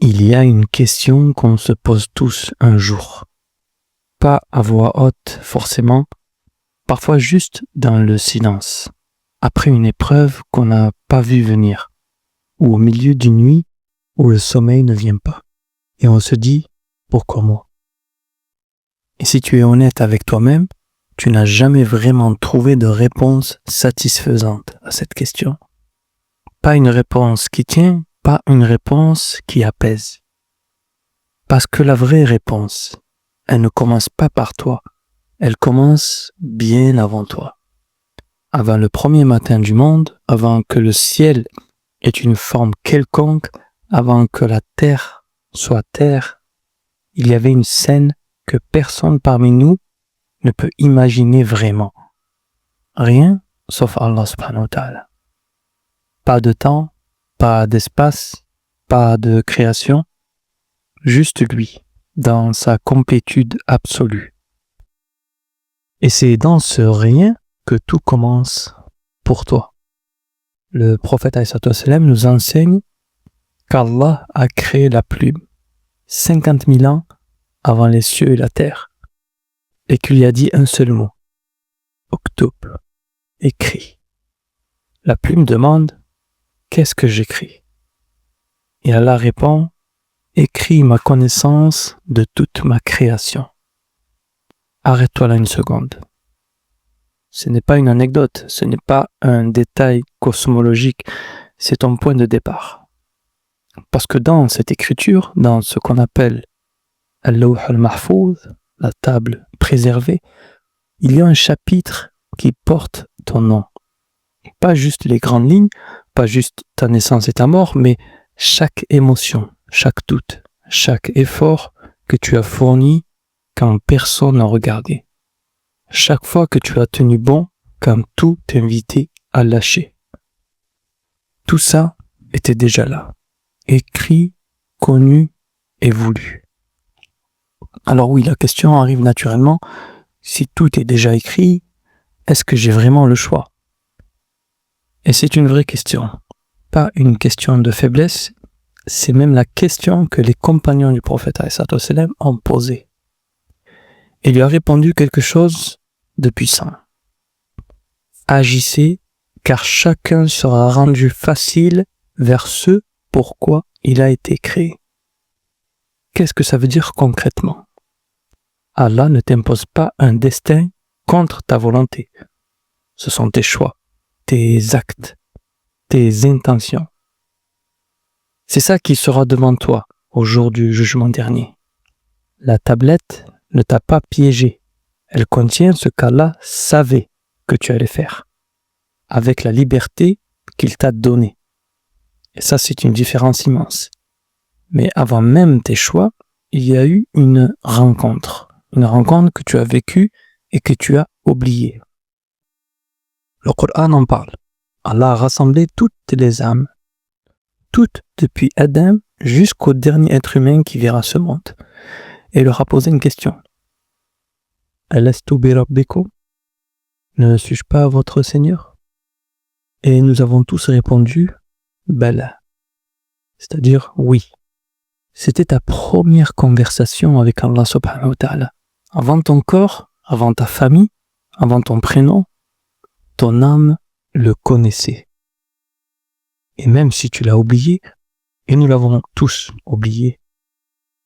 Il y a une question qu'on se pose tous un jour. Pas à voix haute forcément, parfois juste dans le silence, après une épreuve qu'on n'a pas vue venir, ou au milieu d'une nuit où le sommeil ne vient pas. Et on se dit, pourquoi moi? Et si tu es honnête avec toi-même, tu n'as jamais vraiment trouvé de réponse satisfaisante à cette question. Pas une réponse qui tient, pas une réponse qui apaise. Parce que la vraie réponse, elle ne commence pas par toi, elle commence bien avant toi. Avant le premier matin du monde, avant que le ciel ait une forme quelconque, avant que la terre soit terre, il y avait une scène que personne parmi nous ne peut imaginer vraiment. Rien sauf Allah subhanahu wa ta'ala. Pas de temps, pas d'espace, pas de création, juste lui, dans sa complétude absolue. Et c'est dans ce rien que tout commence pour toi. Le prophète alayhi salam nous enseigne qu'Allah a créé la plume 50 000 ans avant les cieux et la terre, et qu'il y a dit un seul mot, Uktub, écris. La plume demande, qu'est-ce que j'écris? Et Allah répond, écris ma connaissance de toute ma création. Arrête-toi là une seconde. Ce n'est pas une anecdote, ce n'est pas un détail cosmologique, c'est ton point de départ. Parce que dans cette écriture, dans ce qu'on appelle Al-Lawh al-Mahfouz, la table préservée, il y a un chapitre qui porte ton nom. Pas juste les grandes lignes, pas juste ta naissance et ta mort, mais chaque émotion, chaque doute, chaque effort que tu as fourni quand personne n'a regardé. Chaque fois que tu as tenu bon quand tout t'invitait à lâcher. Tout ça était déjà là, écrit, connu et voulu. Alors oui, la question arrive naturellement, si tout est déjà écrit, est-ce que j'ai vraiment le choix? Et c'est une vraie question, pas une question de faiblesse, c'est même la question que les compagnons du prophète alayhi salam ont posée. Il lui a répondu quelque chose de puissant. Agissez, car chacun sera rendu facile vers ce pourquoi il a été créé. Qu'est-ce que ça veut dire concrètement? Allah ne t'impose pas un destin contre ta volonté. Ce sont tes choix, tes actes, tes intentions. C'est ça qui sera devant toi au jour du jugement dernier. La tablette ne t'a pas piégé. Elle contient ce qu'Allah savait que tu allais faire, avec la liberté qu'il t'a donnée. Et ça, c'est une différence immense. Mais avant même tes choix, il y a eu une rencontre que tu as vécue et que tu as oubliée. Le Coran en parle. Allah a rassemblé toutes les âmes, toutes depuis Adam jusqu'au dernier être humain qui verra ce monde, et leur a posé une question. Alastu bi rabbikum? Ne suis-je pas votre Seigneur? Et nous avons tous répondu Bala, c'est-à-dire oui. C'était ta première conversation avec Allah subhanahu wa ta'ala. Avant ton corps, avant ta famille, avant ton prénom, ton âme le connaissait. Et même si tu l'as oublié, et nous l'avons tous oublié,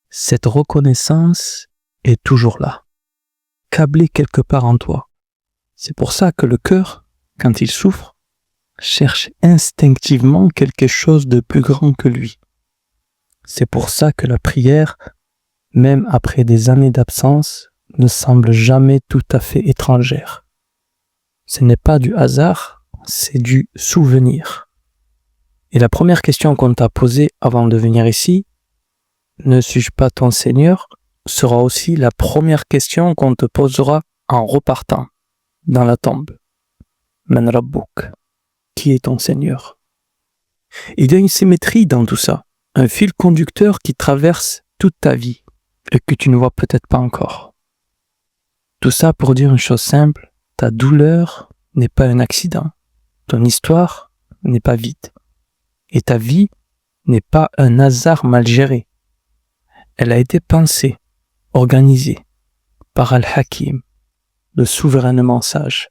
cette reconnaissance est toujours là, câblée quelque part en toi. C'est pour ça que le cœur, quand il souffre, cherche instinctivement quelque chose de plus grand que lui. C'est pour ça que la prière, même après des années d'absence, ne semble jamais tout à fait étrangère. Ce n'est pas du hasard, c'est du souvenir. Et la première question qu'on t'a posée avant de venir ici, ne suis-je pas ton Seigneur, sera aussi la première question qu'on te posera en repartant dans la tombe. Man Rabbuk, qui est ton Seigneur? Il y a une symétrie dans tout ça, un fil conducteur qui traverse toute ta vie et que tu ne vois peut-être pas encore. Tout ça pour dire une chose simple, ta douleur n'est pas un accident, ton histoire n'est pas vide, et ta vie n'est pas un hasard mal géré. Elle a été pensée, organisée par Al-Hakim, le souverainement sage.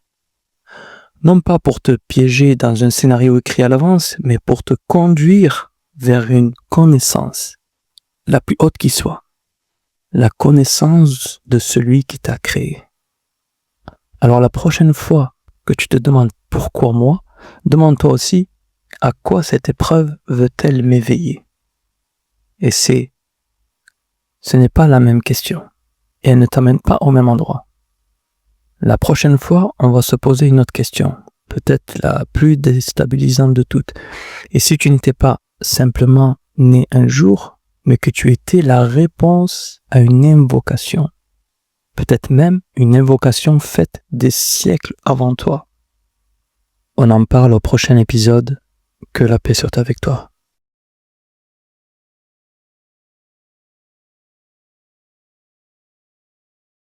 Non pas pour te piéger dans un scénario écrit à l'avance, mais pour te conduire vers une connaissance, la plus haute qui soit, la connaissance de celui qui t'a créé. Alors la prochaine fois que tu te demandes pourquoi moi, demande-toi aussi à quoi cette épreuve veut-elle m'éveiller. Et ce n'est pas la même question, et elle ne t'amène pas au même endroit. La prochaine fois, on va se poser une autre question, peut-être la plus déstabilisante de toutes. Et si tu n'étais pas simplement né un jour, mais que tu étais la réponse à une invocation, peut-être même une invocation faite des siècles avant toi. On en parle au prochain épisode. Que la paix soit avec toi.